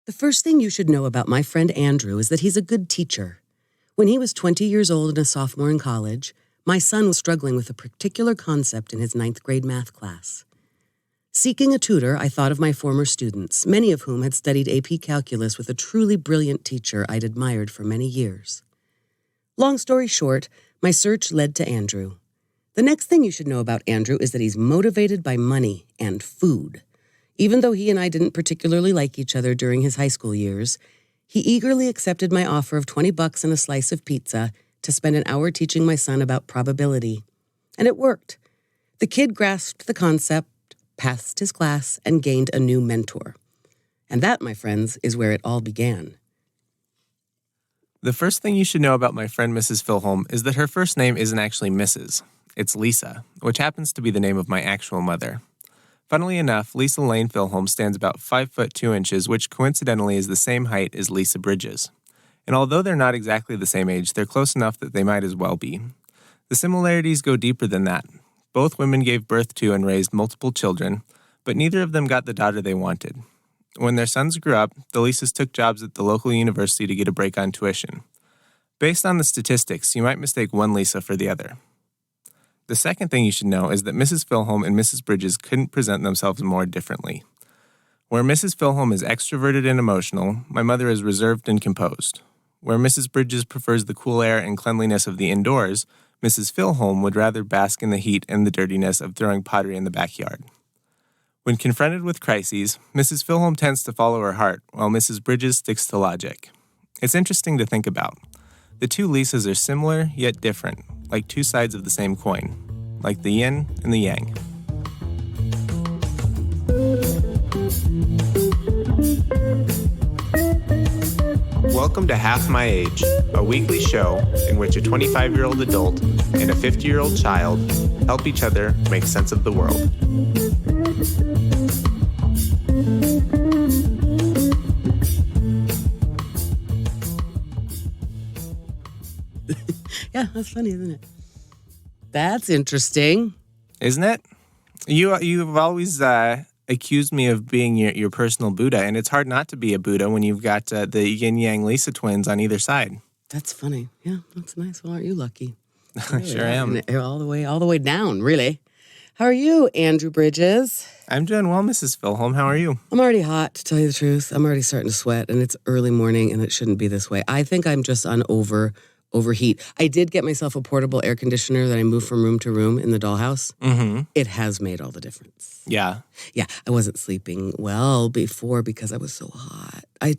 The first thing you should know about my friend Andrew is that he's a good teacher. When he was 20 years old and a sophomore in college, my son was struggling with a particular concept in his 9th grade math class. Seeking a tutor, I thought of my former students, many of whom had studied AP Calculus with a truly brilliant teacher I'd admired for many years. Long story short, my search led to Andrew. The next thing you should know about Andrew is that he's motivated by money and food. Even though he and I didn't particularly like each other during his high school years, he eagerly accepted my offer of $20 and a slice of pizza to spend an hour teaching my son about probability. And it worked. The kid grasped the concept, passed his class, and gained a new mentor. And that, my friends, is where it all began. The first thing you should know about my friend Mrs. Filholm is that her first name isn't actually Mrs. It's Lisa, which happens to be the name of my actual mother. Funnily enough, Lisa Lane Filholm stands about 5 foot 2 inches, which coincidentally is the same height as Lisa Bridges. And although they're not exactly the same age, they're close enough that they might as well be. The similarities go deeper than that. Both women gave birth to and raised multiple children, but neither of them got the daughter they wanted. When their sons grew up, the Lisas took jobs at the local university to get a break on tuition. Based on the statistics, you might mistake one Lisa for the other. The second thing you should know is that Mrs. Filholm and Mrs. Bridges couldn't present themselves more differently. Where Mrs. Filholm is extroverted and emotional, my mother is reserved and composed. Where Mrs. Bridges prefers the cool air and cleanliness of the indoors, Mrs. Filholm would rather bask in the heat and the dirtiness of throwing pottery in the backyard. When confronted with crises, Mrs. Filholm tends to follow her heart, while Mrs. Bridges sticks to logic. It's interesting to think about. The two Lisas are similar, yet different, like two sides of the same coin, like the yin and the yang. Welcome to Half My Age, a weekly show in which a 25-year-old adult and a 50-year-old child help each other make sense of the world. Yeah, that's funny, isn't it? That's interesting. Isn't it? You've always accused me of being your personal Buddha, and it's hard not to be a Buddha when you've got the yin-yang Lisa twins on either side. That's funny. Yeah, that's nice. Well, aren't you lucky? I sure am. And all the way down, really. How are you, Andrew Bridges? I'm doing well, Mrs. Filholm. How are you? I'm already hot, to tell you the truth. I'm already starting to sweat, and it's early morning, and it shouldn't be this way. I think I'm just on overheat. I did get myself a portable air conditioner that I moved from room to room in the dollhouse. Mm-hmm. It has made all the difference. Yeah. Yeah, I wasn't sleeping well before because I was so hot. I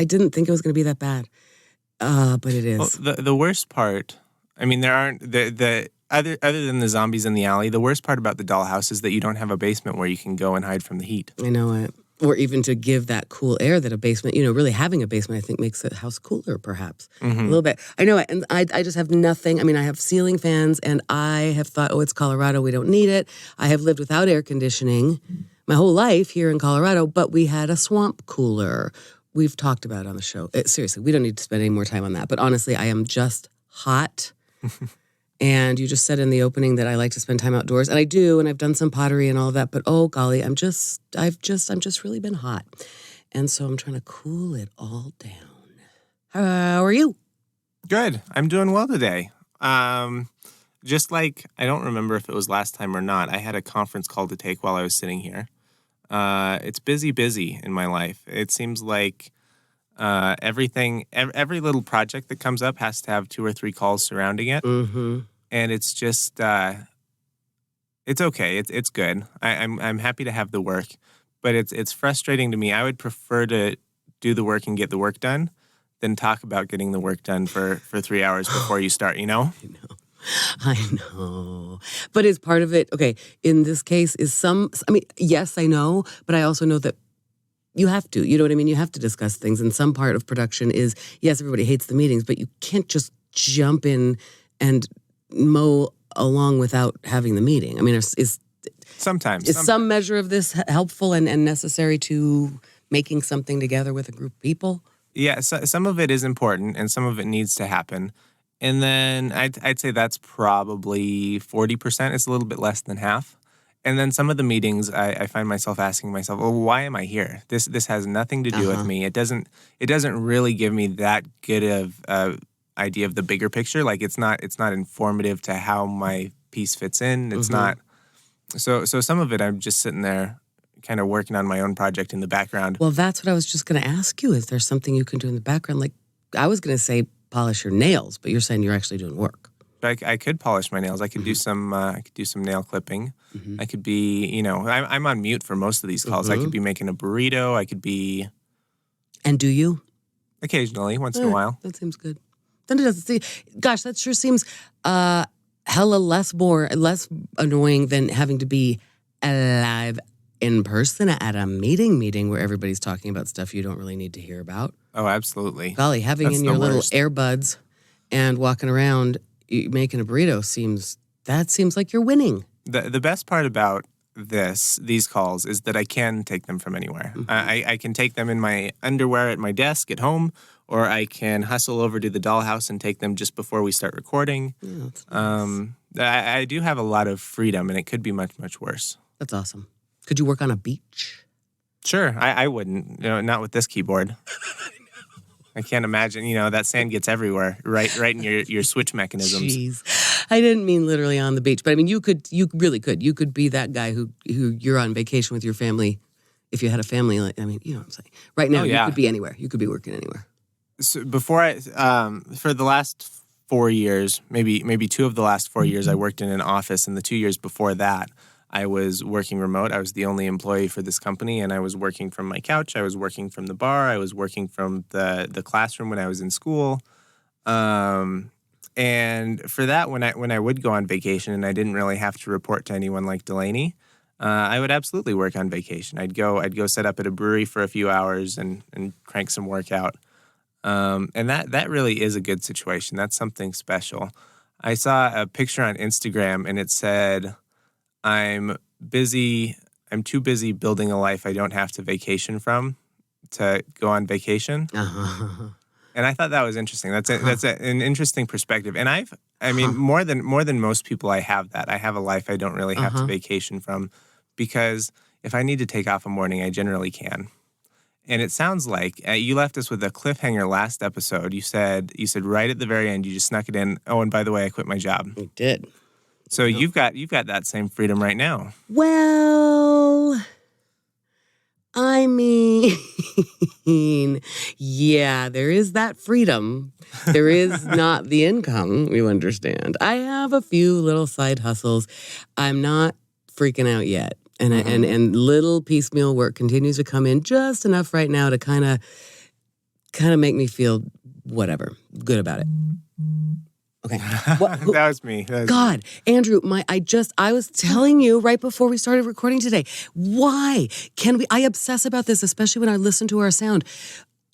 didn't think it was going to be that bad, but it is. Well, the worst part, I mean, there aren't, the other than the zombies in the alley, the worst part about the dollhouse is that you don't have a basement where you can go and hide from the heat. I know it. Or even to give that cool air that a basement, really having a basement, I think makes the house cooler, perhaps. Mm-hmm. A little bit. I know it. And I just have nothing. I mean, I have ceiling fans, and I have thought, it's Colorado, we don't need it. I have lived without air conditioning my whole life here in Colorado, but we had a swamp cooler. We've talked about it on the show. Seriously, we don't need to spend any more time on that. But honestly, I am just hot. And you just said in the opening that I like to spend time outdoors, and I do, and I've done some pottery and all of that, but oh golly, I'm just really been hot. And so I'm trying to cool it all down. How are you? Good. I'm doing well today. Just like, I don't remember if it was last time or not, I had a conference call to take while I was sitting here. It's busy in my life. It seems like every little project that comes up has to have 2 or 3 calls surrounding it. Mm-hmm. And it's just, it's okay. It's good. I'm happy to have the work, but it's frustrating to me. I would prefer to do the work and get the work done than talk about getting the work done for 3 hours before you start, I know. But is part of it, okay, in this case, yes, I know, but I also know that you have to, you know what I mean? You have to discuss things. And some part of production is, yes, everybody hates the meetings, but you can't just jump in and mow along without having the meeting. I mean, is some measure of this helpful and necessary to making something together with a group of people? Yeah, so, some of it is important and some of it needs to happen. And then I'd say that's probably 40%. It's a little bit less than half. And then some of the meetings, I find myself asking myself, well, why am I here? This has nothing to do with me. It doesn't really give me that good of idea of the bigger picture. Like it's not informative to how my piece fits in. It's not. So some of it, I'm just sitting there kind of working on my own project in the background. Well, that's what I was just going to ask you. Is there something you can do in the background? Like I was going to say polish your nails, but you're saying you're actually doing work. I could polish my nails. I could do some. I could do some nail clipping. I could be, I'm on mute for most of these calls. I could be making a burrito. I could be. And do you? Occasionally, once in a while. That seems good. Then it doesn't see. Gosh, that sure seems hella less annoying than having to be alive in person at a meeting where everybody's talking about stuff you don't really need to hear about. Oh, absolutely. Golly, having That's in your little worst. earbuds and walking around making a burrito seems like you're winning. The best part about these calls is that I can take them from anywhere. I can take them in my underwear at my desk at home, or I can hustle over to the dollhouse and take them just before we start recording. Yeah, that's nice. I do have a lot of freedom, and it could be much, much worse. That's awesome. Could you work on a beach? Sure, I wouldn't. Not with this keyboard. I can't imagine. That sand gets everywhere, right in your switch mechanisms. Jeez, I didn't mean literally on the beach, but I mean you really could. You could be that guy who you're on vacation with your family. If you had a family, you know what I'm saying. Right now, you could be anywhere. You could be working anywhere. So before for the last 4 years, maybe 2 of the last 4 years, I worked in an office, and the 2 years before that, I was working remote. I was the only employee for this company, and I was working from my couch. I was working from the bar. I was working from the classroom when I was in school. And for that, when I would go on vacation and I didn't really have to report to anyone like Delaney, I would absolutely work on vacation. I'd go set up at a brewery for a few hours and crank some work out. And that really is a good situation. That's something special. I saw a picture on Instagram, and it said, I'm too busy building a life I don't have to vacation from to go on vacation. And I thought that was interesting. That's an interesting perspective. And more than most people, I have that. I have a life I don't really have to vacation from, because if I need to take off a morning, I generally can. And it sounds like you left us with a cliffhanger last episode. You said right at the very end, you just snuck it in. Oh, and by the way, I quit my job. I did. So you've got that same freedom right now. Well, I mean, yeah, there is that freedom. There is not the income, you understand. I have a few little side hustles. I'm not freaking out yet. And little piecemeal work continues to come in just enough right now to kind of make me feel whatever, good about it. Okay. That was me. God, Andrew, I was telling you right before we started recording today, why I obsess about this, especially when I listen to our sound.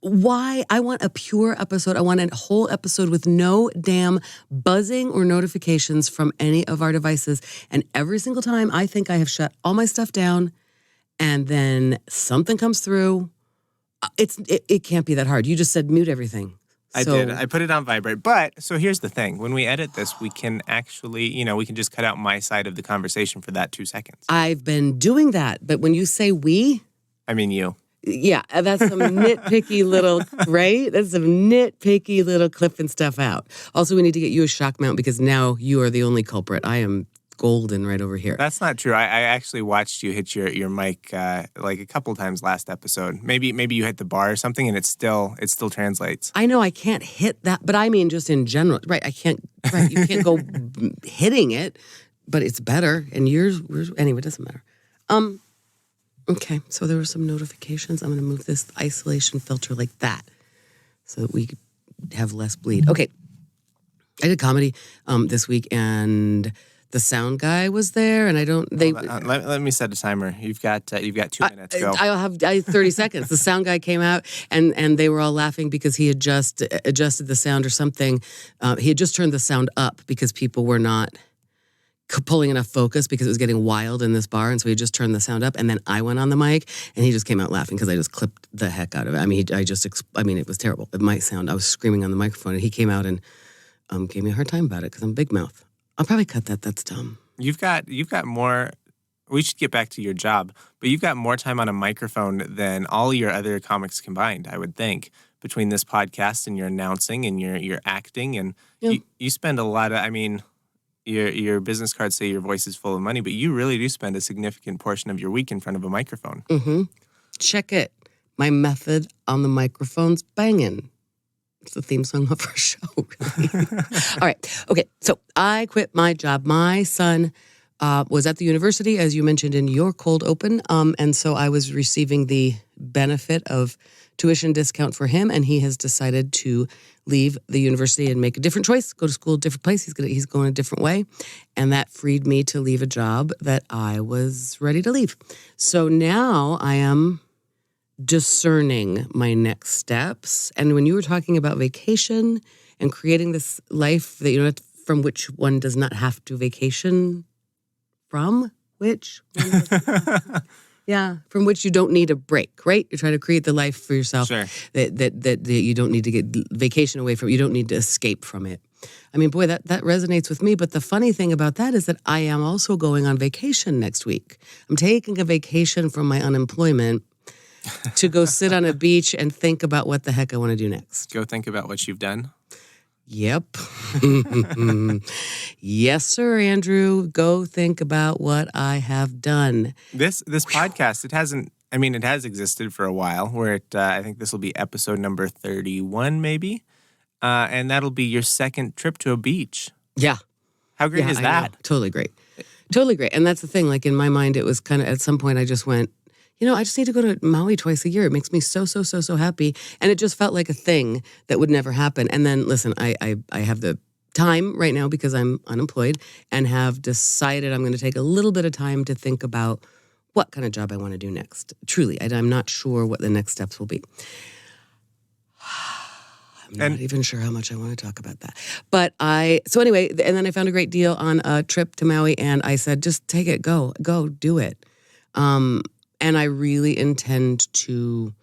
Why? I want a pure episode. I want a whole episode with no damn buzzing or notifications from any of our devices. And every single time I think I have shut all my stuff down and then something comes through, it can't be that hard. You just said mute everything. I did. I put it on vibrate. But, so here's the thing. When we edit this, we can actually, we can just cut out my side of the conversation for that 2 seconds. I've been doing that. But when you say we... I mean you. Yeah, that's some nitpicky little, right? That's some nitpicky little clipping stuff out. Also, we need to get you a shock mount because now you are the only culprit. I am golden right over here. That's not true. I actually watched you hit your mic like a couple times last episode. Maybe you hit the bar or something, and it still translates. I know I can't hit that, but I mean just in general, right? I can't. Right, you can't go hitting it, but it's better. And yours, anyway, it doesn't matter. Okay, so there were some notifications. I'm going to move this isolation filter like that, so that we could have less bleed. Okay, I did comedy this week, and the sound guy was there, and let me set a timer. You've got 2 minutes. Go. I have 30 seconds. The sound guy came out, and they were all laughing because he had just adjusted the sound or something. He had just turned the sound up because people were not pulling enough focus because it was getting wild in this bar, and so he just turned the sound up, and then I went on the mic, and he just came out laughing because I just clipped the heck out of it. I mean, it was terrible. It might sound, I was screaming on the microphone, and he came out and gave me a hard time about it because I'm big mouth. I'll probably cut that. That's dumb. You've got more. we should get back to your job, but you've got more time on a microphone than all your other comics combined, I would think, between this podcast and your announcing and your acting. And you spend a lot of, I mean, your business cards say your voice is full of money, but you really do spend a significant portion of your week in front of a microphone. Mm-hmm. Check it. My method on the microphone's banging. It's the theme song of our show, really. All right. Okay. So I quit my job. My son was at the university, as you mentioned in your cold open. And so I was receiving the benefit of tuition discount for him. And he has decided to leave the university and make a different choice, go to school a different place. He's going a different way. And that freed me to leave a job that I was ready to leave. So now I am discerning my next steps. And when you were talking about vacation and creating this life that, you know, from which one does not have to vacation from, which from which you don't need a break, right? You're trying to create the life for yourself that you don't need to get vacation away from. You don't need to escape from it. I mean, boy, that resonates with me. But the funny thing about that is that I am also going on vacation next week. I'm taking a vacation from my unemployment to go sit on a beach and think about what the heck I want to do next. Go think about what you've done? Yep. Yes, sir, Andrew. Go think about what I have done. This podcast, it has existed for a while. We're at, I think this will be episode number 31, maybe. And that'll be your second trip to a beach. Yeah. How great is that? Totally great. Totally great. And that's the thing. Like in my mind, it was kind of, at some point I just went, you know, I just need to go to Maui twice a year. It makes me so happy. And it just felt like a thing that would never happen. And then, listen, I have the time right now because I'm unemployed and have decided I'm going to take a little bit of time to think about what kind of job I want to do next. Truly, I'm not sure what the next steps will be. I'm not even sure how much I want to talk about that. But so anyway, and then I found a great deal on a trip to Maui and I said, just take it, go do it. And I really intend to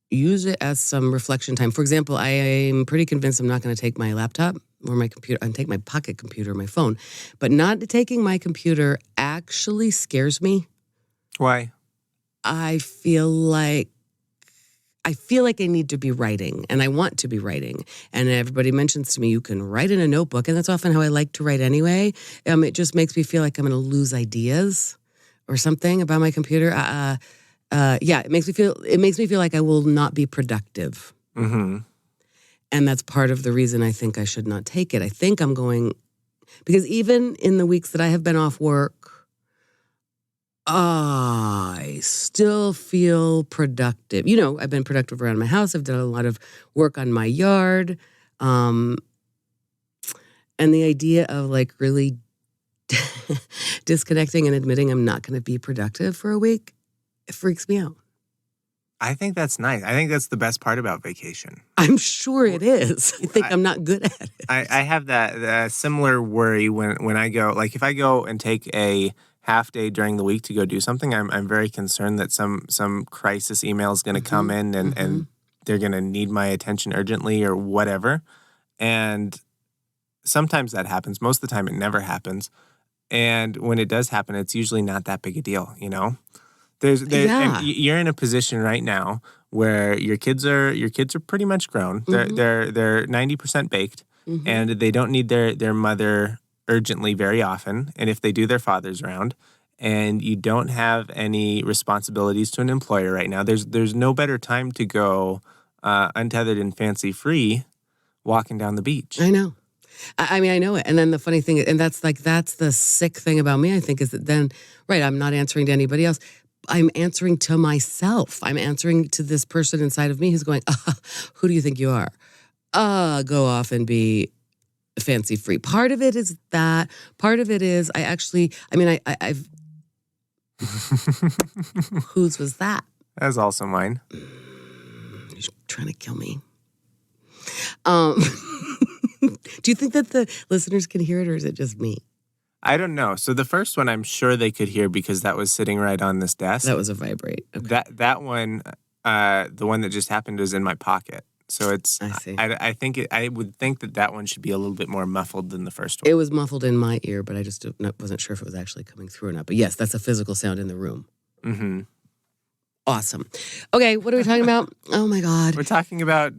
use it as some reflection time. For example, I am pretty convinced I'm not going to take my laptop or my computer. I'm take my pocket computer, my phone. But not taking my computer actually scares me. Why? I feel like I need to be writing, and I want to be writing. And everybody mentions to me, you can write in a notebook, and that's often how I like to write anyway. It just makes me feel like I'm going to lose ideas or something about my computer. It makes me feel like I will not be productive. Mm-hmm. And that's part of the reason I think I should not take it. I think I'm going, because even in the weeks that I have been off work, I still feel productive. You know, I've been productive around my house. I've done a lot of work on my yard. And the idea of like really disconnecting and admitting I'm not going to be productive for a week, it freaks me out. I think that's nice. I think that's the best part about vacation. I'm sure it is. I think I'm not good at it. I have that similar worry when I go, like if I go and take a half day during the week to go do something, I'm very concerned that some crisis email is going to come in and they're going to need my attention urgently or whatever. And sometimes that happens. Most of the time it never happens. And when it does happen, it's usually not that big a deal, you know? And you're in a position right now where your kids are pretty much grown. They're 90% baked, and they don't need their mother urgently very often. And if they do, their father's around. And you don't have any responsibilities to an employer right now. There's no better time to go untethered and fancy free walking down the beach. I know. I mean, I know it. And then the funny thing, and that's the sick thing about me, I think, is that then, right, I'm not answering to anybody else. I'm answering to myself. I'm answering to this person inside of me who's going, who do you think you are? Go off and be fancy free. Part of it is that. Part of it is I've whose was that? That was also mine. You're trying to kill me. Do you think that the listeners can hear it, or is it just me? I don't know. So the first one, I'm sure they could hear because that was sitting right on this desk. That was a vibrate. Okay. That one, the one that just happened, was in my pocket. So it's, I see. I think I would think that one should be a little bit more muffled than the first one. It was muffled in my ear, but I just wasn't sure if it was actually coming through or not. But yes, that's a physical sound in the room. Mm-hmm. Awesome. Okay, what are we talking about? Oh my God. We're talking about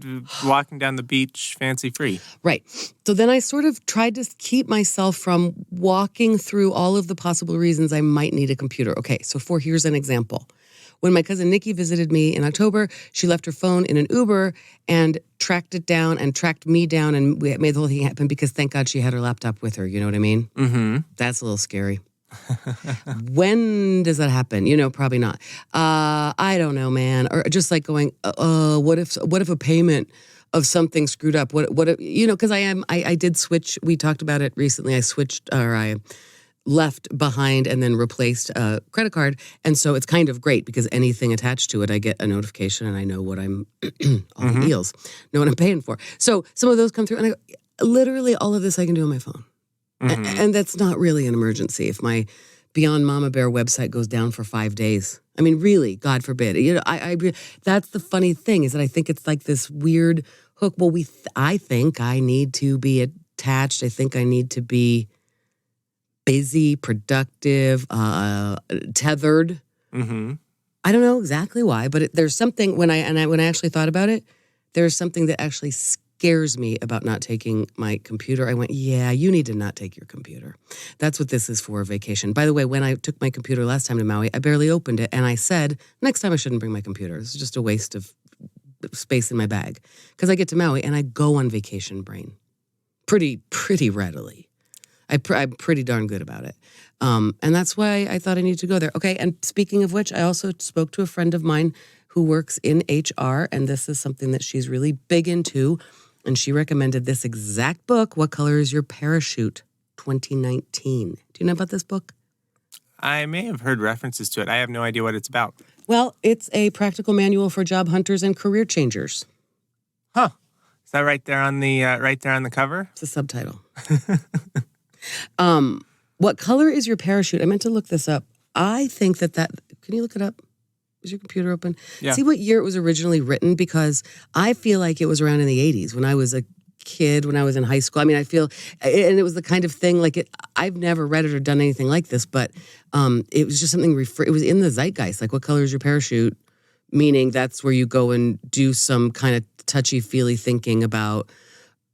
walking down the beach fancy-free. Right. So then I sort of tried to keep myself from walking through all of the possible reasons I might need a computer. Okay, so here's an example. When my cousin Nikki visited me in October, she left her phone in an Uber and tracked it down and tracked me down, and we made the whole thing happen because thank God she had her laptop with her. You know what I mean? Mm-hmm. That's a little scary. When does that happen? Probably not. I don't know, man. Or just like going, what if a payment of something screwed up? What if, because I did switch. We talked about it recently. I left behind and then replaced a credit card. And so it's kind of great because anything attached to it, I get a notification and I know what I'm, all the deals, know what I'm paying for. So some of those come through and I go, literally all of this I can do on my phone. Mm-hmm. And that's not really an emergency. If my Beyond Mama Bear website goes down for 5 days, I mean, really, God forbid. That's the funny thing is that I think it's like this weird hook. Well, I think I need to be attached. I think I need to be busy, productive, tethered. Mm-hmm. I don't know exactly why, but there's something when I actually thought about it, there's something that actually scares me about not taking my computer. I went, yeah, you need to not take your computer. That's what this is for, vacation. By the way, when I took my computer last time to Maui, I barely opened it, and I said, next time I shouldn't bring my computer. This is just a waste of space in my bag. Because I get to Maui and I go on vacation brain pretty readily. I'm pretty darn good about it. And that's why I thought I needed to go there. Okay, and speaking of which, I also spoke to a friend of mine who works in HR, and this is something that she's really big into, and she recommended this exact book, What Color is Your Parachute, 2019. Do you know about this book? I may have heard references to it. I have no idea what it's about. Well, it's a practical manual for job hunters and career changers. Huh. Is that right there on the cover? It's a subtitle. What color is your parachute? I meant to look this up. I think that can you look it up? Is your computer open? Yeah. See what year it was originally written, because I feel like it was around in the 80s when I was a kid, when I was in high school. I mean, I feel, and it was the kind of thing I've never read it or done anything like this, but it was just something, it was in the zeitgeist. Like, what color is your parachute? Meaning that's where you go and do some kind of touchy-feely thinking about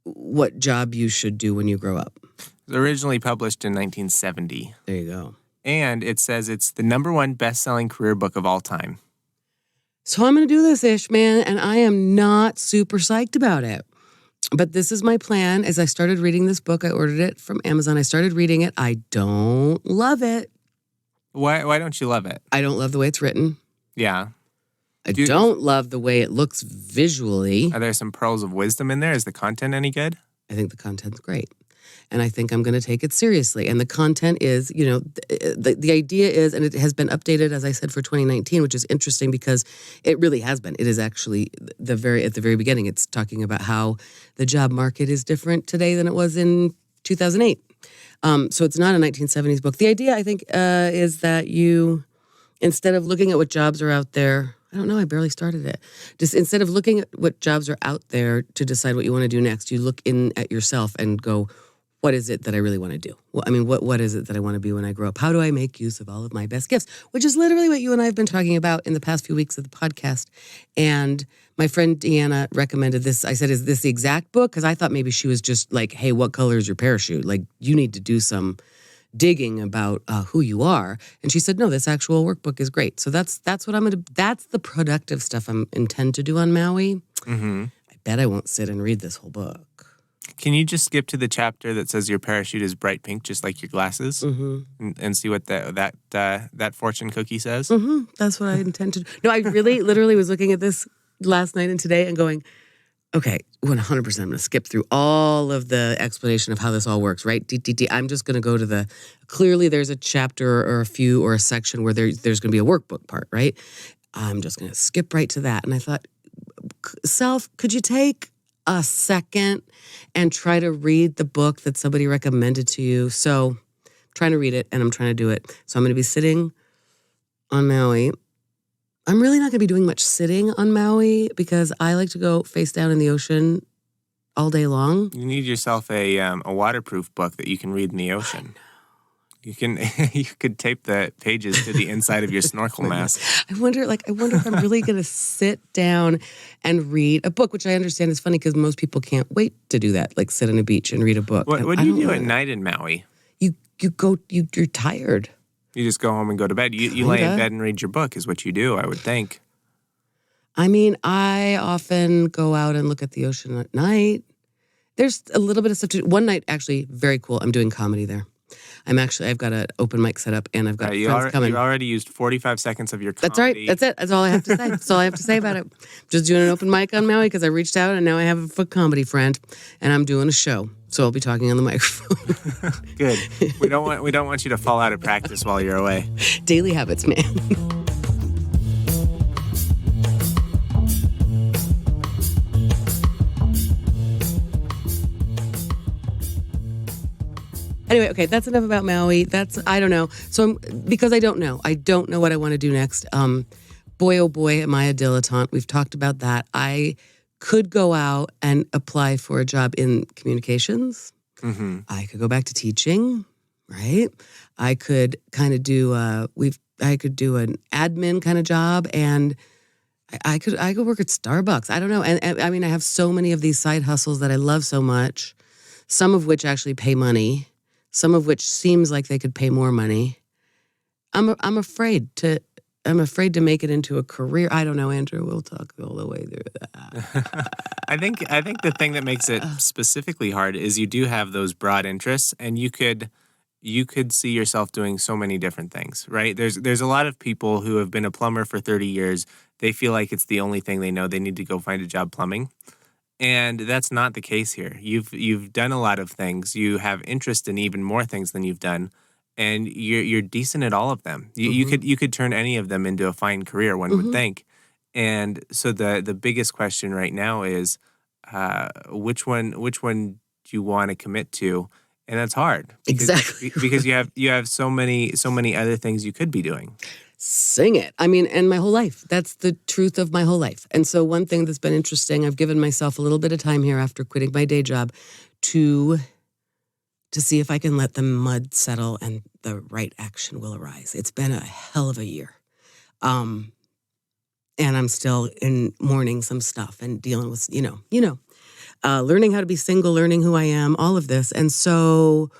what job you should do when you grow up. It was originally published in 1970. There you go. And it says it's the #1 best-selling career book of all time. So I'm going to do this, Ish, man, and I am not super psyched about it. But this is my plan. As I started reading this book, I ordered it from Amazon. I started reading it. I don't love it. Why don't you love it? I don't love the way it's written. Yeah. I don't love the way it looks visually. Are there some pearls of wisdom in there? Is the content any good? I think the content's great. And I think I'm going to take it seriously. And the content is, the idea is, and it has been updated, as I said, for 2019, which is interesting because it really has been. It is actually at the very beginning. It's talking about how the job market is different today than it was in 2008. So it's not a 1970s book. The idea, I think, is that you, instead of looking at what jobs are out there, I don't know, I barely started it. Just instead of looking at what jobs are out there to decide what you want to do next, you look in at yourself and go, what is it that I really want to do? Well, I mean, what is it that I want to be when I grow up? How do I make use of all of my best gifts? Which is literally what you and I have been talking about in the past few weeks of the podcast. And my friend Deanna recommended this. I said, is this the exact book? Because I thought maybe she was just like, hey, what color is your parachute? Like, you need to do some digging about who you are. And she said, no, this actual workbook is great. So that's what I'm going to, that's the productive stuff I intend to do on Maui. Mm-hmm. I bet I won't sit and read this whole book. Can you just skip to the chapter that says your parachute is bright pink, just like your glasses, and see what that fortune cookie says? Mm-hmm. That's what I intend to do. No, I really, literally was looking at this last night and today and going, okay, 100% I'm going to skip through all of the explanation of how this all works, right? I'm just going to go to clearly there's a chapter or a few or a section where there's going to be a workbook part, right? I'm just going to skip right to that. And I thought, could you take a second and try to read the book that somebody recommended to you? So I'm trying to read it and I'm trying to do it. So I'm going to be sitting on Maui I'm really not going to be doing much sitting on Maui because I like to go face down in the ocean all day long. You need yourself a waterproof book that you can read in the ocean. You could tape the pages to the inside of your snorkel mask. I wonder if I'm really going to sit down and read a book, which I understand is funny because most people can't wait to do that, like sit on a beach and read a book. What do you do at night in Maui? You're tired. You just go home and go to bed. You lay in bed and read your book is what you do, I would think. I mean, I often go out and look at the ocean at night. There's a little bit of stuff to do. One night, actually, very cool. I'm doing comedy there. I've got an open mic set up, and I've got friends coming. You already used 45 seconds of your comedy. That's right. That's it. That's all I have to say. That's all I have to say about it. Just doing an open mic on Maui because I reached out, and now I have a comedy friend, and I'm doing a show. So I'll be talking on the microphone. Good. We don't want you to fall out of practice while you're away. Daily habits, man. Anyway, okay, that's enough about Maui. I don't know. So because I don't know what I want to do next. Boy, oh boy, am I a dilettante. We've talked about that. I could go out and apply for a job in communications. Mm-hmm. I could go back to teaching, right? I could kind of do I could do an admin kind of job, and I could work at Starbucks. I don't know. And I mean, I have so many of these side hustles that I love so much, some of which actually pay money. Some of which seems like they could pay more money. I'm afraid to make it into a career. I don't know, Andrew. We'll talk all the way through that. I think the thing that makes it specifically hard is you do have those broad interests, and you could see yourself doing so many different things, right? There's a lot of people who have been a plumber for 30 years. They feel like it's the only thing they know. They need to go find a job plumbing. And that's not the case here. You've done a lot of things. You have interest in even more things than you've done, and you're decent at all of them. You could turn any of them into a fine career, one would think. And so the biggest question right now is which one do you want to commit to? And that's hard. Exactly. Because you have so many other things you could be doing. Sing it. I mean, and my whole life. That's the truth of my whole life. And so one thing that's been interesting, I've given myself a little bit of time here after quitting my day job to see if I can let the mud settle and the right action will arise. It's been a hell of a year. And I'm still in mourning some stuff and dealing with, learning how to be single, learning who I am, all of this. And so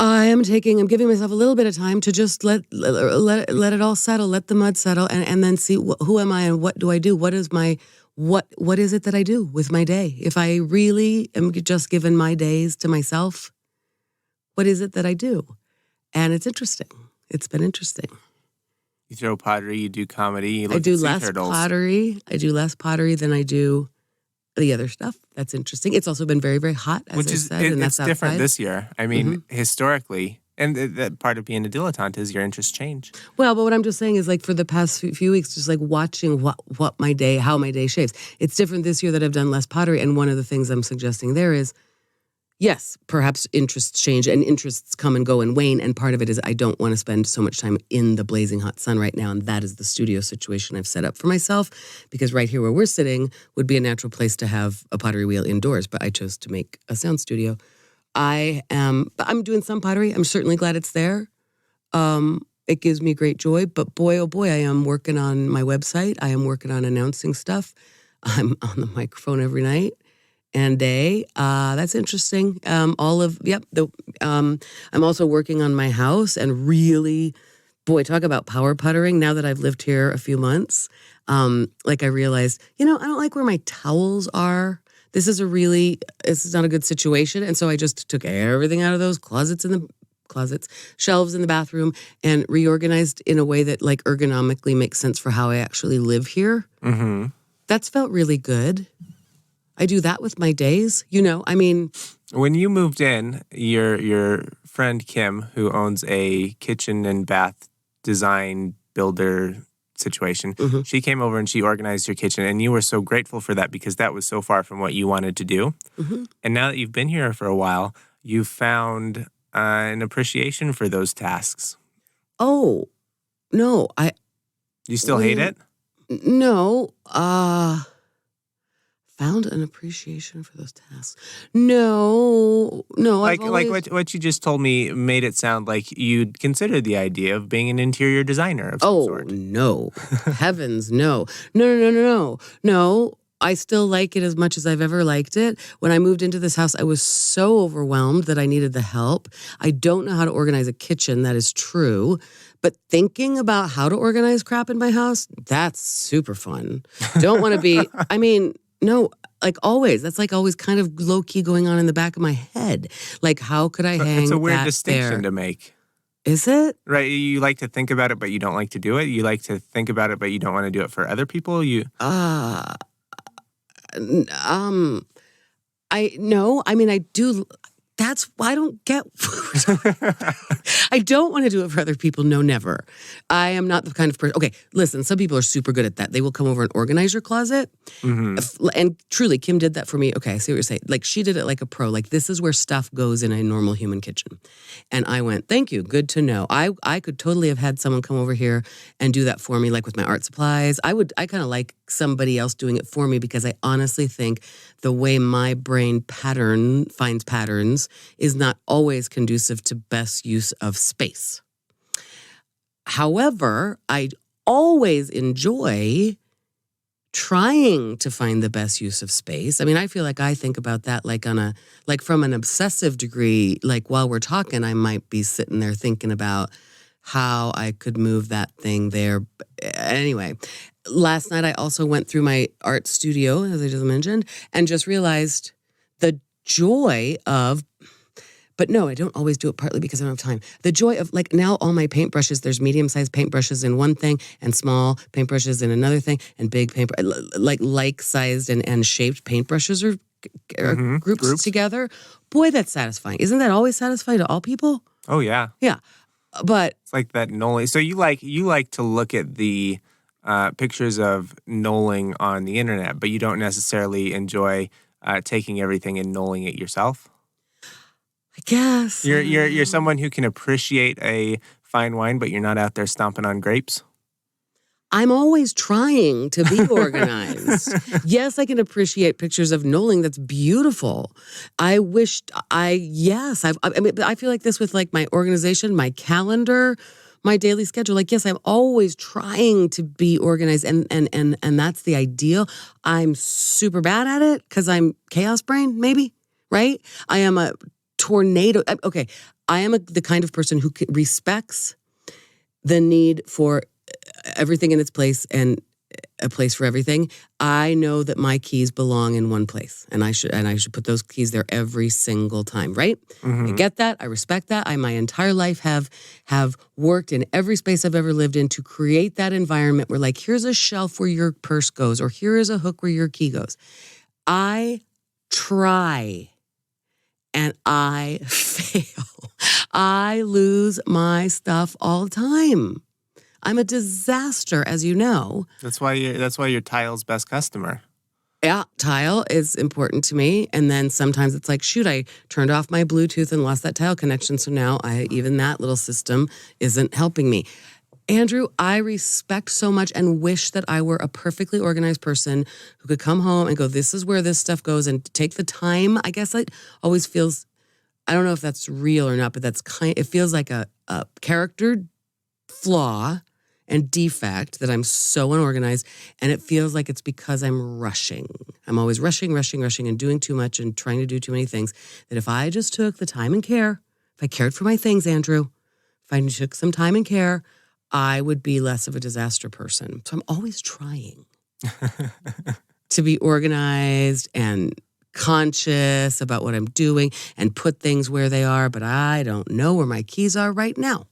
I'm giving myself a little bit of time to just let it all settle, let the mud settle, and then see who am I and what do I do? What is it that I do with my day? If I really am just giving my days to myself, what is it that I do? And it's interesting. It's been interesting. You throw pottery, you do comedy, you look I do at sea less turtles. pottery. I do less pottery than I do the other stuff. That's interesting. It's also been very, very hot, as I said, and that's it's different outside. this year. I mean, historically, and that part of being a dilettante is your interests change. Well, but what I'm just saying is, like, for the past few weeks, just like watching how my day shapes. It's different this year that I've done less pottery, and one of the things I'm suggesting there is, yes, perhaps interests change and interests come and go and wane. And part of it is I don't want to spend so much time in the blazing hot sun right now. And that is the studio situation I've set up for myself, because right here where we're sitting would be a natural place to have a pottery wheel indoors. But I chose to make a sound studio. I'm doing some pottery. I'm certainly glad it's there. It gives me great joy. But boy, oh boy, I am working on my website. I am working on announcing stuff. I'm on the microphone every night and day. That's interesting. I'm also working on my house and really, boy, talk about power puttering. Now that I've lived here a few months, I realized, I don't like where my towels are. This is not a good situation. And so I just took everything out of those shelves in the bathroom, and reorganized in a way that like ergonomically makes sense for how I actually live here. Mm-hmm. That's felt really good. I do that with my days, When you moved in, your friend Kim, who owns a kitchen and bath design builder situation, she came over and she organized your kitchen, and you were so grateful for that because that was so far from what you wanted to do. Mm-hmm. And now that you've been here for a while, you've found an appreciation for those tasks. Oh, no, You still hate it? No. Found an appreciation for those tasks. No. Like what you just told me made it sound like you'd considered the idea of being an interior designer of some sort. Oh, no. Heavens, no. No. I still like it as much as I've ever liked it. When I moved into this house, I was so overwhelmed that I needed the help. I don't know how to organize a kitchen. That is true. But thinking about how to organize crap in my house, that's super fun. Don't want to be, no, like always. That's like always kind of low-key going on in the back of my head. Like, how could I hang It's a weird that distinction there? to make. Is it? Right, you like to think about it, but you don't like to do it. You like to think about it, but you don't want to do it for other people. I do. That's why I don't get. I don't want to do it for other people. No, never. I am not the kind of person. Okay, listen, some people are super good at that. They will come over and organize your closet. And truly, Kim did that for me. Okay, I see what you're saying. Like, she did it like a pro. Like, this is where stuff goes in a normal human kitchen. And I went, thank you. Good to know. I could totally have had someone come over here and do that for me, like with my art supplies. I kind of like somebody else doing it for me because I honestly think the way my brain finds patterns is not always conducive to best use of space. However, I always enjoy trying to find the best use of space. I mean, I feel like I think about that like from an obsessive degree. Like, while we're talking, I might be sitting there thinking about how I could move that thing there. Anyway, last night I also went through my art studio, as I just mentioned, and just realized the joy of, but no, I don't always do it partly because I don't have time. The joy of, like, now all my paintbrushes, there's medium-sized paintbrushes in one thing and small paintbrushes in another thing and big paint, like-sized and shaped paintbrushes are grouped together. Boy, that's satisfying. Isn't that always satisfying to all people? Oh, yeah. Yeah. But it's like that knolling. So you like to look at the pictures of knolling on the internet, but you don't necessarily enjoy taking everything and knolling it yourself? I guess. You're someone who can appreciate a fine wine, but you're not out there stomping on grapes? I'm always trying to be organized. Yes, I can appreciate pictures of knolling. That's beautiful. I feel like this with like my organization, my calendar, my daily schedule. Like, yes, I'm always trying to be organized and that's the ideal. I'm super bad at it because I'm chaos brain, maybe, right? I am a tornado. Okay, I am the kind of person who respects the need for everything in its place and a place for everything. I know that my keys belong in one place, and I should put those keys there every single time, right? I get that. I respect that. I my entire life have worked in every space I've ever lived in to create that environment where, like, here's a shelf where your purse goes, or here is a hook where your key goes. I try and I fail. I lose my stuff all the time. I'm a disaster, as you know. That's why you're Tile's best customer. Yeah, Tile is important to me. And then sometimes it's like, shoot, I turned off my Bluetooth and lost that Tile connection. So now even that little system isn't helping me. Andrew, I respect so much and wish that I were a perfectly organized person who could come home and go, this is where this stuff goes, and take the time. I guess it always feels, I don't know if that's real or not, but it feels like a character flaw and defect that I'm so unorganized, and it feels like it's because I'm rushing. I'm always rushing and doing too much and trying to do too many things, that if I just took the time and care, if I cared for my things, Andrew, if I took some time and care, I would be less of a disaster person. So I'm always trying to be organized and conscious about what I'm doing and put things where they are, but I don't know where my keys are right now.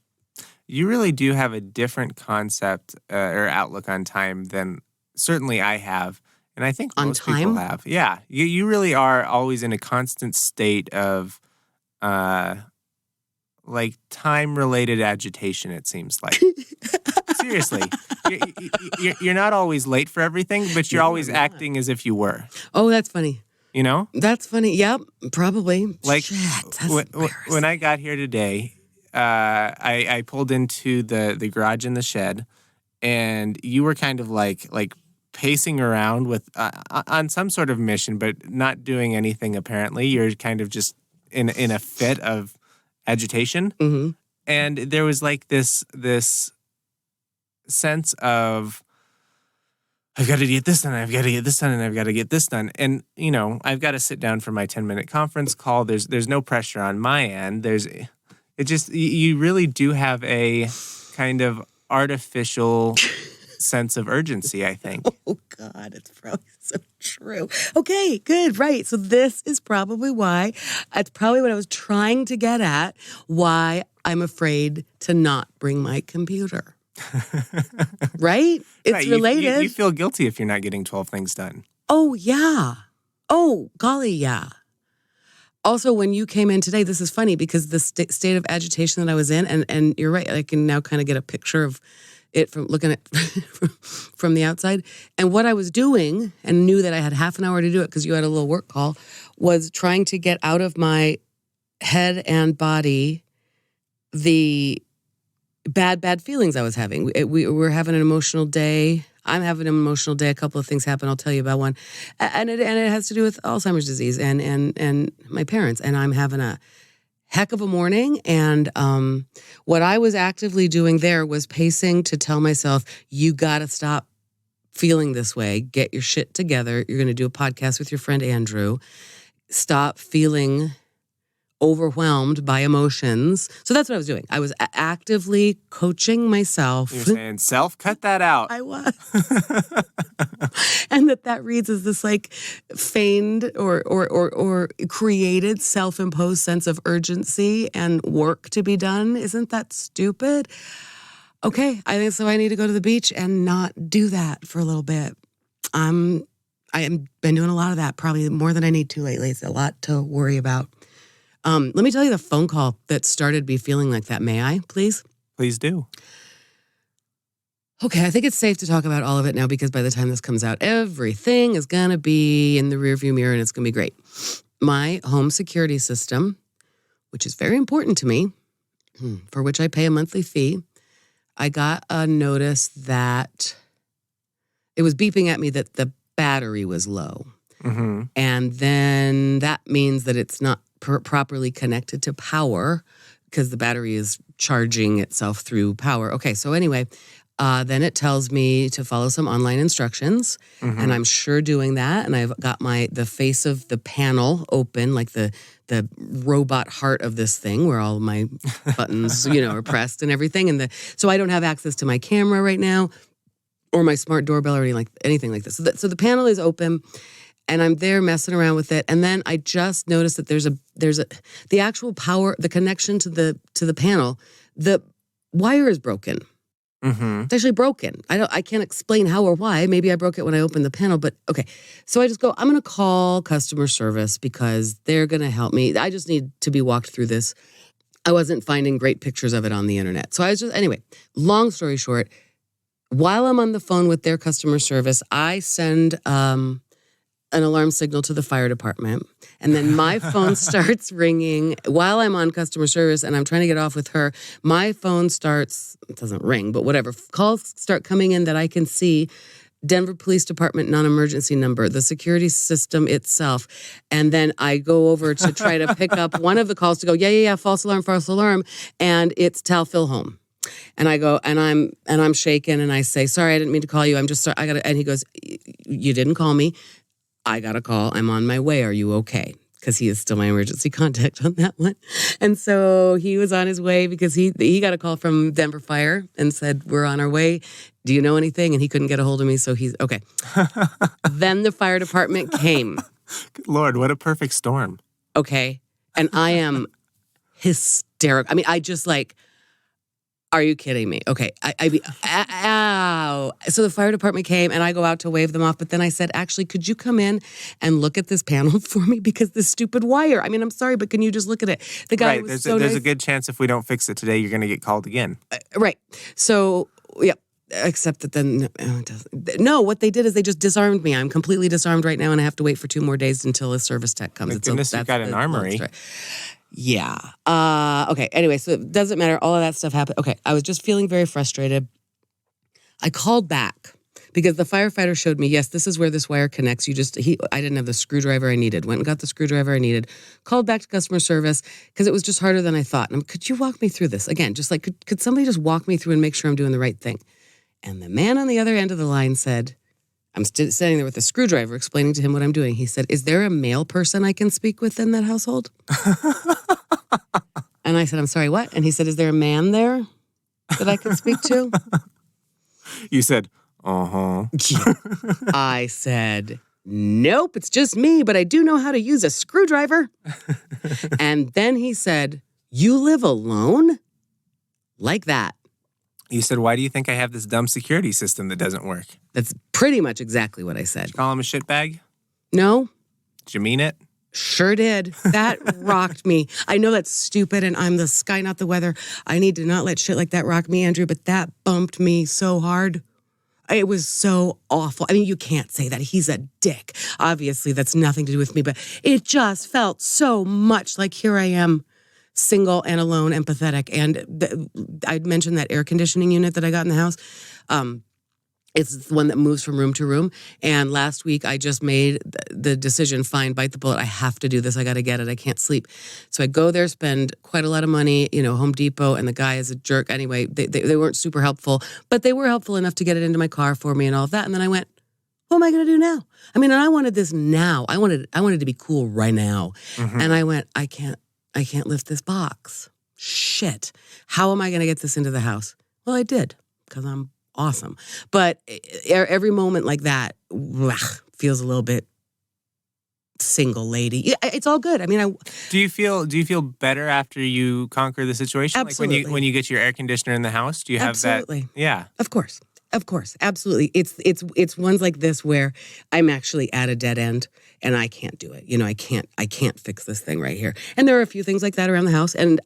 You really do have a different concept or outlook on time than certainly I have, and I think most people have. Yeah, you really are always in a constant state of like time-related agitation, it seems like. Seriously. You're not always late for everything, but you're always acting as if you were. Oh, that's funny. You know? That's funny. Yep, probably. Like, shit, that's when I got here today, I pulled into the garage in the shed, and you were kind of like pacing around with on some sort of mission, but not doing anything apparently. You're kind of just in a fit of agitation. Mm-hmm. And there was like this sense of, I've got to get this done, I've got to get this done, and I've got to get this done. And, I've got to sit down for my 10-minute conference call. There's no pressure on my end. You really do have a kind of artificial sense of urgency, I think. Oh, God, it's probably so true. Okay, good, right. So this is probably why, that's probably what I was trying to get at, why I'm afraid to not bring my computer. Right? It's right. related. You feel guilty if you're not getting 12 things done. Oh, yeah. Oh, golly, yeah. Also, when you came in today, this is funny because the state of agitation that I was in, and you're right, I can now kind of get a picture of it from looking at from the outside. And what I was doing, and knew that I had half an hour to do it because you had a little work call, was trying to get out of my head and body the bad feelings I was having. We were having an emotional day. I'm having an emotional day. A couple of things happen. I'll tell you about one. And it has to do with Alzheimer's disease and my parents. And I'm having a heck of a morning. And what I was actively doing there was pacing to tell myself, you got to stop feeling this way. Get your shit together. You're going to do a podcast with your friend Andrew. Stop feeling overwhelmed by emotions. So that's what I was doing. I was actively coaching myself. You're saying, self, cut that out. I was. And that reads as this like feigned or created self-imposed sense of urgency and work to be done. Isn't that stupid? Okay, I think so. I need to go to the beach and not do that for a little bit. I have been doing a lot of that, probably more than I need to lately. It's a lot to worry about. Let me tell you the phone call that started me feeling like that. May I, please? Please do. Okay, I think it's safe to talk about all of it now because by the time this comes out, everything is going to be in the rearview mirror and it's going to be great. My home security system, which is very important to me, for which I pay a monthly fee, I got a notice that it was beeping at me that the battery was low. Mm-hmm. And then that means that it's not properly connected to power because the battery is charging itself through power. Okay, so anyway, then it tells me to follow some online instructions, and I'm sure doing that. And I've got the face of the panel open, like the robot heart of this thing, where all my buttons, are pressed and everything. And so I don't have access to my camera right now, or my smart doorbell, or anything like this. So the panel is open. And I'm there messing around with it, and then I just noticed that there's the actual power, the connection to the panel, the wire is broken. Mm-hmm. It's actually broken. I can't explain how or why. Maybe I broke it when I opened the panel, but okay. So I just go, I'm going to call customer service because they're going to help me. I just need to be walked through this. I wasn't finding great pictures of it on the internet, so I was just anyway. Long story short, while I'm on the phone with their customer service, I send an alarm signal to the fire department. And then my phone starts ringing while I'm on customer service and I'm trying to get off with her. My phone starts, it doesn't ring, but whatever. Calls start coming in that I can see. Denver Police Department non-emergency number, the security system itself. And then I go over to try to pick up one of the calls to go, yeah, false alarm. And it's tell Filholm. And I go, and I'm shaken and I say, sorry, I didn't mean to call you. I'm just sorry. And he goes, you didn't call me. I got a call. I'm on my way. Are you okay? Because he is still my emergency contact on that one. And so he was on his way because he got a call from Denver Fire and said, we're on our way. Do you know anything? And he couldn't get a hold of me. So he's okay. Then the fire department came. Good Lord, what a perfect storm. Okay. And I am hysterical. I mean, I just are you kidding me? Okay. Ow. So the fire department came and I go out to wave them off. But then I said, actually, could you come in and look at this panel for me? Because this stupid wire. I mean, I'm sorry, but can you just look at it? The guy was so nice. There's a good chance if we don't fix it today, you're going to get called again. Right. So, yeah. Except that then, it doesn't. No, what they did is they just disarmed me. I'm completely disarmed right now and I have to wait for 2 more days until a service tech comes. Thank goodness you've got an armory. Yeah. Okay. Anyway, so it doesn't matter. All of that stuff happened. Okay. I was just feeling very frustrated. I called back because the firefighter showed me, yes, this is where this wire connects. I didn't have the screwdriver I needed. Went and got the screwdriver I needed. Called back to customer service because it was just harder than I thought. And could you walk me through this? Again, just like, could somebody just walk me through and make sure I'm doing the right thing? And the man on the other end of the line said, I'm standing there with a screwdriver explaining to him what I'm doing. He said, is there a male person I can speak with in that household? And I said, I'm sorry, what? And he said, is there a man there that I can speak to? You said, uh-huh. I said, nope, it's just me, but I do know how to use a screwdriver. And then he said, you live alone? Like that. You said, why do you think I have this dumb security system that doesn't work? That's pretty much exactly what I said. Did you call him a shitbag? No. Did you mean it? Sure did. That rocked me. I know that's stupid and I'm the sky, not the weather. I need to not let shit like that rock me, Andrew, but that bumped me so hard. It was so awful. I mean, you can't say that. He's a dick. Obviously, that's nothing to do with me, but it just felt so much like here I am, single and alone and pathetic. And I'd mentioned that air conditioning unit that I got in the house. It's the one that moves from room to room. And last week, I just made the decision, fine, bite the bullet. I have to do this. I got to get it. I can't sleep. So I go there, spend quite a lot of money, Home Depot, and the guy is a jerk. Anyway, they weren't super helpful, but they were helpful enough to get it into my car for me and all of that. And then I went, what am I going to do now? I mean, and I wanted this now. I wanted to be cool right now. Mm-hmm. And I went, I can't lift this box. Shit. How am I going to get this into the house? Well, I did, because I'm awesome. But every moment like that feels a little bit single lady. It's all good. I mean, do you feel better after you conquer the situation? Absolutely. Like when you get your air conditioner in the house, do you have absolutely. that? Yeah. Of course, absolutely. It's ones like this where I'm actually at a dead end and I can't do it. I can't fix this thing right here. And there are a few things like that around the house. And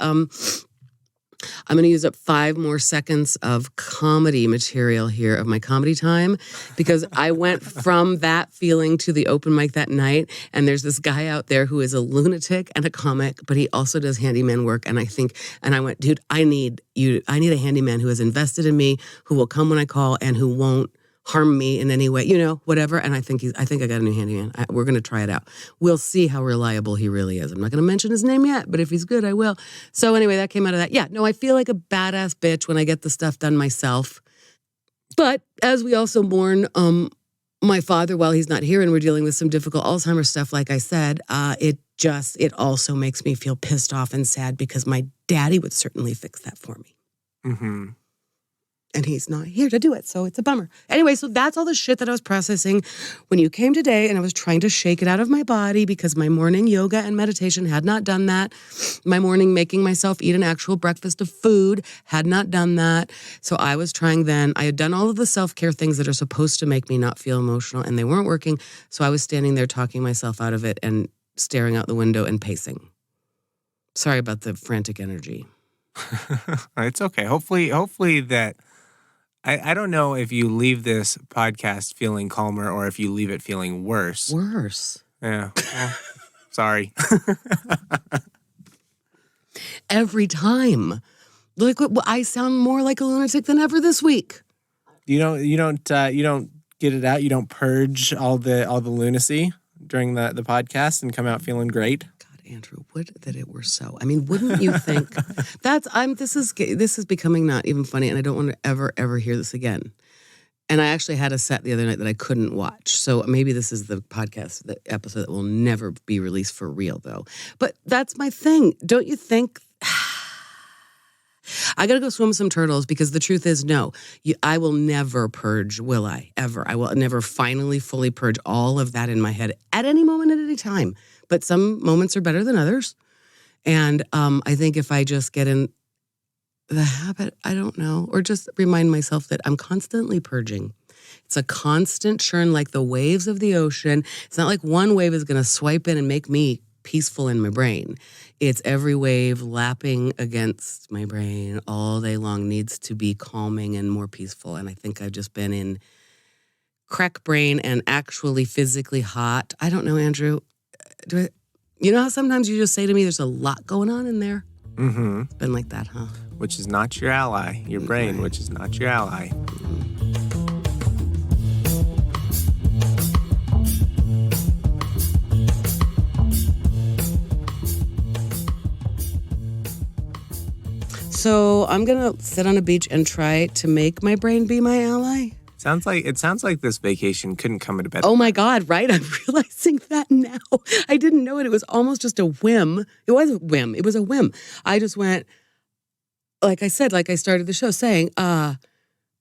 I'm going to use up 5 more seconds of comedy material here of my comedy time because I went from that feeling to the open mic that night. And there's this guy out there who is a lunatic and a comic, but he also does handyman work. And I went, dude, I need a handyman who has invested in me, who will come when I call and who won't harm me in any way, whatever. And I think I got a new handyman. We're going to try it out. We'll see how reliable he really is. I'm not going to mention his name yet, but if he's good, I will. So anyway, that came out of that. Yeah, no, I feel like a badass bitch when I get the stuff done myself. But as we also mourn my father while he's not here and we're dealing with some difficult Alzheimer's stuff, like I said, it also makes me feel pissed off and sad because my daddy would certainly fix that for me. Mm-hmm. And he's not here to do it, so it's a bummer. Anyway, so that's all the shit that I was processing when you came today, and I was trying to shake it out of my body because my morning yoga and meditation had not done that. My morning making myself eat an actual breakfast of food had not done that. So I was trying then. I had done all of the self-care things that are supposed to make me not feel emotional, and they weren't working. So I was standing there talking myself out of it and staring out the window and pacing. Sorry about the frantic energy. It's okay. Hopefully that... I don't know if you leave this podcast feeling calmer or if you leave it feeling worse. Worse. Yeah. Well, sorry. Every time. Like I sound more like a lunatic than ever this week. You don't get it out. You don't purge all the lunacy during the podcast and come out feeling great. Andrew, would that it were so. I mean, wouldn't you think this is becoming not even funny, and I don't want to ever hear this again. And I actually had a set the other night that I couldn't watch. So maybe this is the podcast, the episode that will never be released for real, though. But that's my thing. Don't you think? I got to go swim with some turtles because the truth is, no, I will never purge, will I? Ever. I will never finally fully purge all of that in my head at any moment, at any time. But some moments are better than others. And I think if I just get in the habit, I don't know, or just remind myself that I'm constantly purging. It's a constant churn like the waves of the ocean. It's not like one wave is going to swipe in and make me peaceful in my brain. It's every wave lapping against my brain all day long needs to be calming and more peaceful. And I think I've just been in crack brain and actually physically hot. I don't know, Andrew. You know how sometimes you just say to me, there's a lot going on in there? Mm-hmm. It's been like that, huh? Which is not your ally. Your brain, which is not your ally. Mm-hmm. So I'm going to sit on a beach and try to make my brain be my ally. It sounds like this vacation couldn't come at a better Oh my God, right? I'm realizing that now. I didn't know it. It was almost just a whim. It was a whim. It was a whim. I just went, like I said, like I started the show saying, I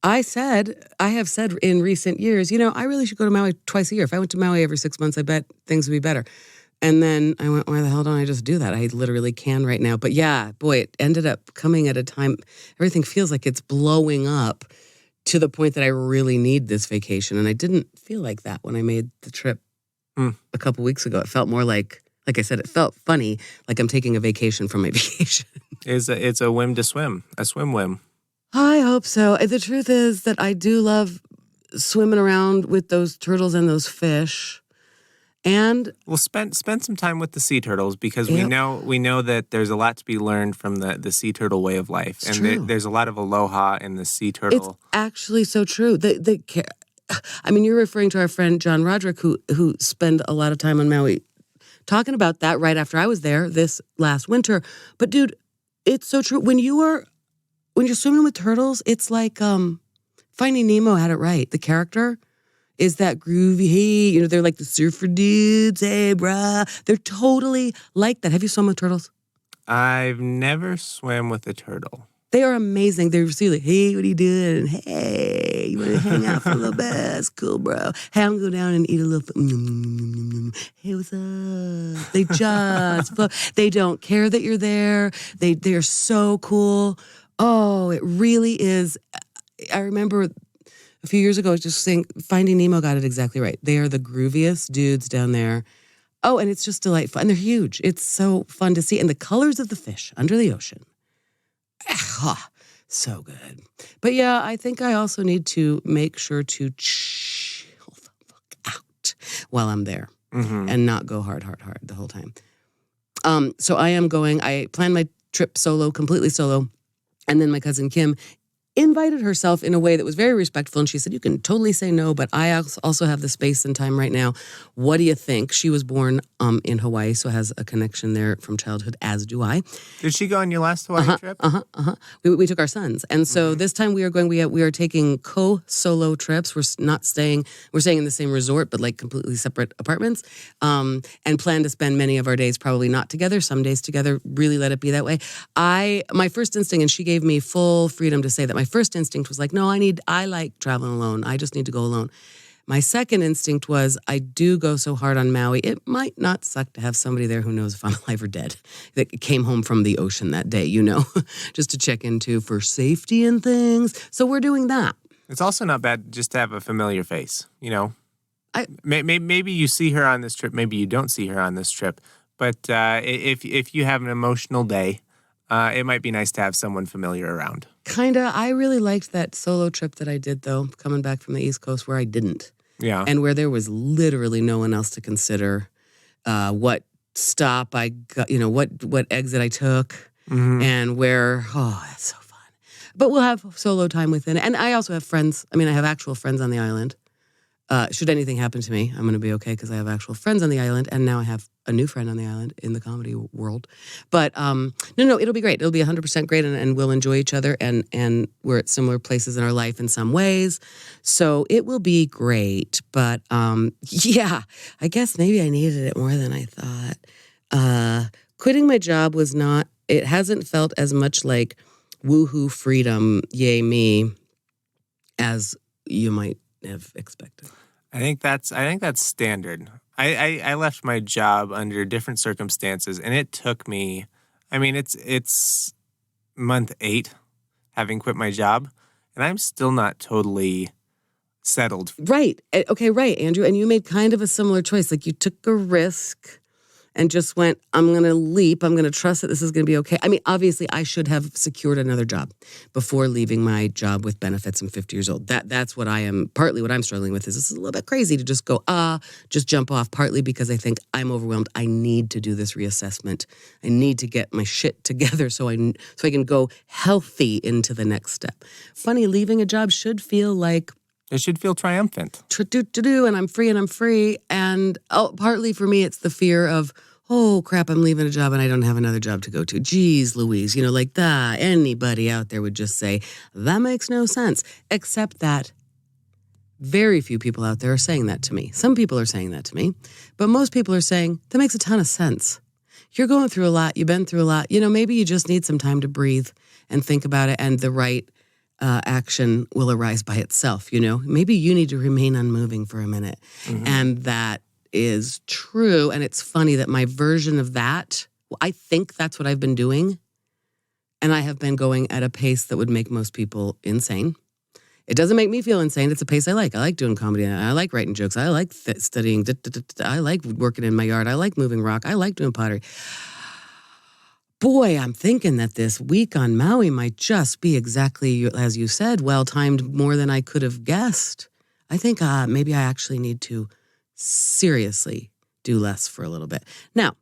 have said in recent years, I really should go to Maui twice a year. If I went to Maui every 6 months, I bet things would be better. And then I went, why the hell don't I just do that? I literally can right now. But yeah, boy, it ended up coming at a time, everything feels like it's blowing up to the point that I really need this vacation. And I didn't feel like that when I made the trip a couple weeks ago. It felt more like I said, it felt funny, like I'm taking a vacation from my vacation. It's a whim to swim, a swim whim. I hope so. The truth is that I do love swimming around with those turtles and those fish. And we'll spend some time with the sea turtles because we know that there's a lot to be learned from the sea turtle way of life, it's true. There's a lot of aloha in the sea turtle. It's actually so true. You're referring to our friend John Roderick, who spent a lot of time on Maui, talking about that right after I was there this last winter. But dude, it's so true. When you're swimming with turtles, it's like Finding Nemo had it right. The character is that groovy, hey, they're like the surfer dudes, hey, bruh. They're totally like that. Have you swum with turtles? I've never swam with a turtle. They are amazing. They're really like, hey, what are you doing? Hey, you want to hang out for a little bit? That's cool, bro. Hey, I'm going to go down and eat a little. Hey, what's up? They just float. They don't care that you're there. They're so cool. Oh, it really is. I remember a few years ago, I was just saying, Finding Nemo got it exactly right. They are the grooviest dudes down there. Oh, and it's just delightful. And they're huge. It's so fun to see. And the colors of the fish under the ocean. So good. But yeah, I think I also need to make sure to chill the fuck out while I'm there and not go hard the whole time. So I planned my trip completely solo. And then my cousin Kim invited herself in a way that was very respectful. And she said, you can totally say no, but I also have the space and time right now. What do you think? She was born in Hawaii, so has a connection there from childhood, as do I. Did she go on your last Hawaii trip? We took our sons. And so this time we are taking solo trips. We're staying in the same resort, but like completely separate apartments, and plan to spend many of our days probably not together, some days together, really let it be that way. My first instinct, and she gave me full freedom to say that my first instinct was like, no, I like traveling alone. I just need to go alone. My second instinct was, I do go so hard on Maui, it might not suck to have somebody there who knows if I'm alive or dead, that came home from the ocean that day, just to check into for safety and things. So we're doing that. It's also not bad just to have a familiar face, Maybe you see her on this trip, maybe you don't see her on this trip, but if you have an emotional day, it might be nice to have someone familiar around. Kinda. I really liked that solo trip that I did, though, coming back from the East Coast where I didn't. Yeah. And where there was literally no one else to consider what stop I got, what exit I took and where, that's so fun. But we'll have solo time within it. And I also have friends. I have actual friends on the island. Should anything happen to me, I'm going to be okay because I have actual friends on the island, and now I have a new friend on the island in the comedy world. But no, it'll be great. It'll be 100% great, and we'll enjoy each other, and we're at similar places in our life in some ways. So it will be great. But yeah, I guess maybe I needed it more than I thought. Quitting my job it hasn't felt as much like woohoo freedom, yay me, as you might have expected. I think that's standard. I left my job under different circumstances, and it took me. It's month 8, having quit my job, and I'm still not totally settled. Right. Okay. Right, Andrew. And you made kind of a similar choice. Like you took a risk and just went, I'm going to leap. I'm going to trust that this is going to be okay. Obviously, I should have secured another job before leaving my job with benefits. I'm 50 years old. That's what partly what I'm struggling with is this is a little bit crazy to just go, just jump off, partly because I think I'm overwhelmed. I need to do this reassessment. I need to get my shit together so I can go healthy into the next step. Funny, leaving a job should feel like, it should feel triumphant. And I'm free. And partly for me, it's the fear of, oh crap, I'm leaving a job and I don't have another job to go to. Geez, Louise, like that. Anybody out there would just say, that makes no sense. Except that very few people out there are saying that to me. Some people are saying that to me, but most people are saying, that makes a ton of sense. You're going through a lot. You've been through a lot. Maybe you just need some time to breathe and think about it, and the right action will arise by itself, Maybe you need to remain unmoving for a minute. Mm-hmm. And that is true. And it's funny that my version of that, I think that's what I've been doing. And I have been going at a pace that would make most people insane. It doesn't make me feel insane. It's a pace I like. I like doing comedy. I like writing jokes. I like studying. I like working in my yard. I like moving rock. I like doing pottery. Boy, I'm thinking that this week on Maui might just be exactly, as you said, well-timed more than I could have guessed. I think maybe I actually need to seriously do less for a little bit. Now,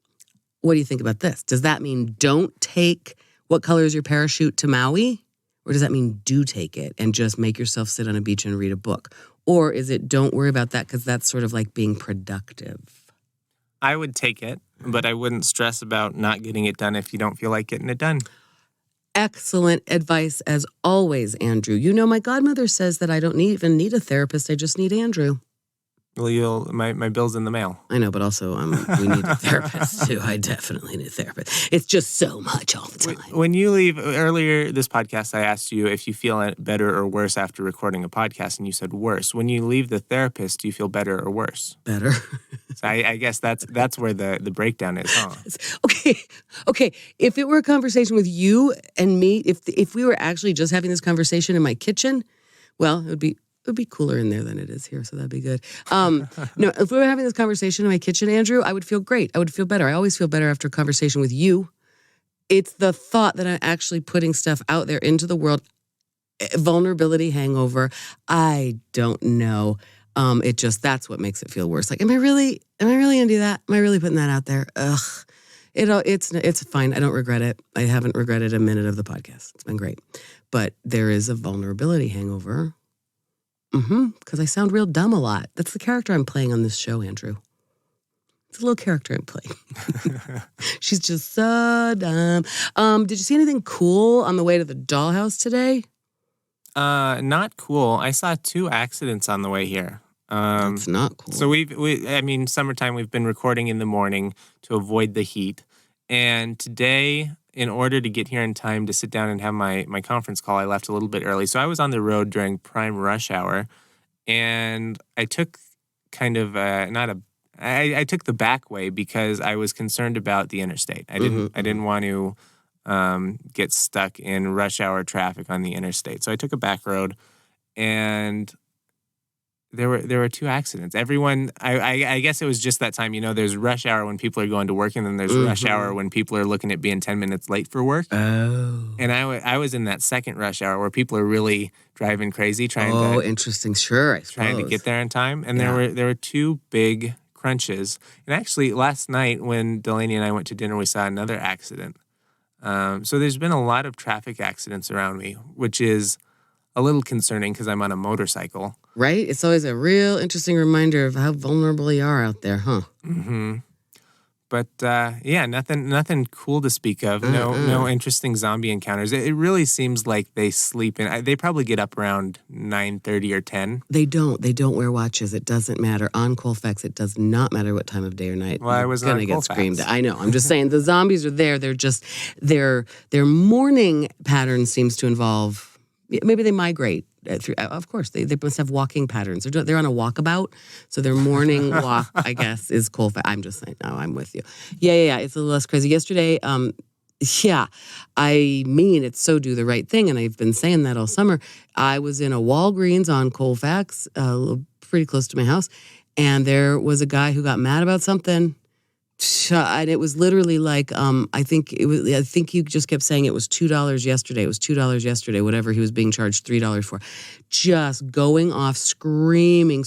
what do you think about this? Does that mean don't take What Color Is Your Parachute to Maui? Or does that mean do take it and just make yourself sit on a beach and read a book? Or is it don't worry about that because that's sort of like being productive? I would take it, but I wouldn't stress about not getting it done if you don't feel like getting it done. Excellent advice as always, Andrew. My godmother says that I don't even need a therapist. I just need Andrew. Well, my bill's in the mail. I know, but also we need a therapist too. I definitely need a therapist. It's just so much all the time. When you leave earlier this podcast, I asked you if you feel better or worse after recording a podcast, and you said worse. When you leave the therapist, do you feel better or worse? Better. So I guess that's where the breakdown is, huh? Okay. If it were a conversation with you and me, if we were actually just having this conversation in my kitchen, well, it would be cooler in there than it is here, so that'd be good. No, if we were having this conversation in my kitchen, Andrew, I would feel great. I would feel better. I always feel better after a conversation with you. It's the thought that I'm actually putting stuff out there into the world. Vulnerability hangover. I don't know. That's what makes it feel worse. Like, am I really gonna do that? Am I really putting that out there? Ugh. It's fine. I don't regret it. I haven't regretted a minute of the podcast. It's been great. But there is a vulnerability hangover. Because I sound real dumb a lot. That's the character I'm playing on this show, Andrew. It's a little character I'm playing. She's just so dumb. Did you see anything cool on the way to the dollhouse today? Not cool. I saw 2 accidents on the way here. That's not cool. So summertime, we've been recording in the morning to avoid the heat. And today, in order to get here in time to sit down and have my conference call, I left a little bit early. So I was on the road during prime rush hour, and I took I took the back way because I was concerned about the interstate. I didn't want to get stuck in rush hour traffic on the interstate. So I took a back road, and there were 2 accidents. Everyone, I guess it was just that time, there's rush hour when people are going to work, and then there's rush hour when people are looking at being 10 minutes late for work. Oh. And I was in that second rush hour where people are really driving crazy interesting. Sure, I suppose. Trying to get there in time. And there were 2 big crunches. And actually, last night when Delaney and I went to dinner, we saw another accident. So there's been a lot of traffic accidents around me, which is a little concerning because I'm on a motorcycle. Right? It's always a real interesting reminder of how vulnerable you are out there, huh? Mm-hmm. But, nothing cool to speak of. No interesting zombie encounters. It really seems like they sleep in. They probably get up around 9:30 or 10. They don't wear watches. It doesn't matter. On Colfax, it does not matter what time of day or night. Well, I was going to get screamed at. I know. I'm just saying the zombies are there. They're just, their morning pattern seems to involve, maybe they migrate. Of course, they must have walking patterns. They're on a walkabout, so their morning walk, I guess, is Colfax. I'm just saying. No, I'm with you. Yeah. It's a little less crazy. Yesterday, it's so do the right thing, and I've been saying that all summer. I was in a Walgreens on Colfax, pretty close to my house, and there was a guy who got mad about something. And it was literally like, I think he just kept saying it was $2 yesterday. It was $2 yesterday, whatever he was being charged $3 for. Just going off, screaming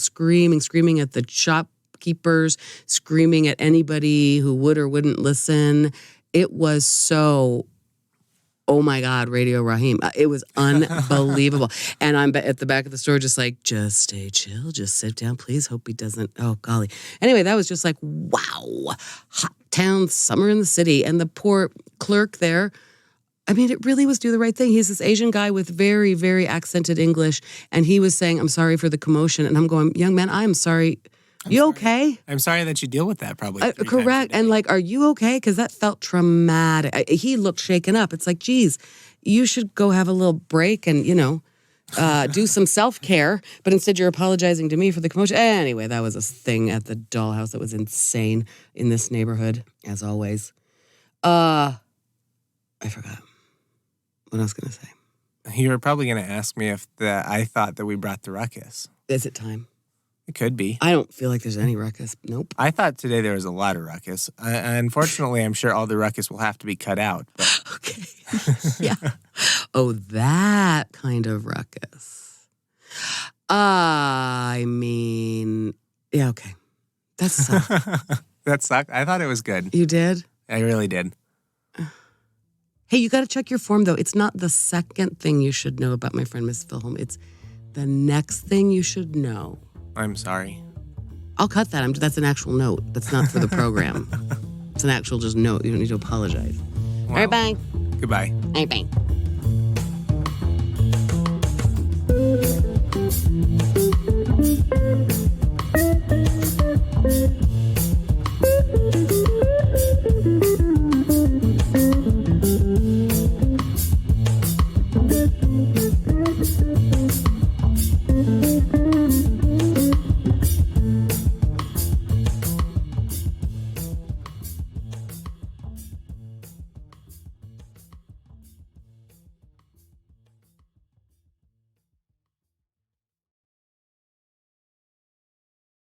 at the shopkeepers, screaming at anybody who would or wouldn't listen. It was so, oh my God, Radio Raheem. It was unbelievable. And I'm at the back of the store just like, just stay chill, just sit down, please. Hope he doesn't, oh golly. Anyway, that was just like, wow. town, some are in the city. And the poor clerk there, I mean, it really was do the right thing. He's this Asian guy with very, very accented English. And he was saying, I'm sorry for the commotion. And I'm going, young man, I am sorry. You okay? I'm sorry that you deal with that probably 3 times a correct. day. And like, are you okay? Because that felt traumatic. He looked shaken up. It's like, geez, you should go have a little break and, do some self-care. But instead you're apologizing to me for the commotion. Anyway, that was a thing at the dollhouse that was insane in this neighborhood, as always. I forgot what I was going to say. You were probably going to ask me if I thought that we brought the ruckus. Is it time? It could be. I don't feel like there's any ruckus. Nope. I thought today there was a lot of ruckus. Unfortunately, I'm sure all the ruckus will have to be cut out. But... Okay. Yeah. Oh, that kind of ruckus. I mean, yeah, okay. That sucked. That sucked? I thought it was good. You did? I really did. Hey, you got to check your form, though. It's not the second thing you should know about my friend, Miss Filholm. It's the next thing you should know. I'm sorry. I'll cut that. That's an actual note. That's not for the program. It's an actual just note. You don't need to apologize. Well, All right, bye. Goodbye. All right, bye.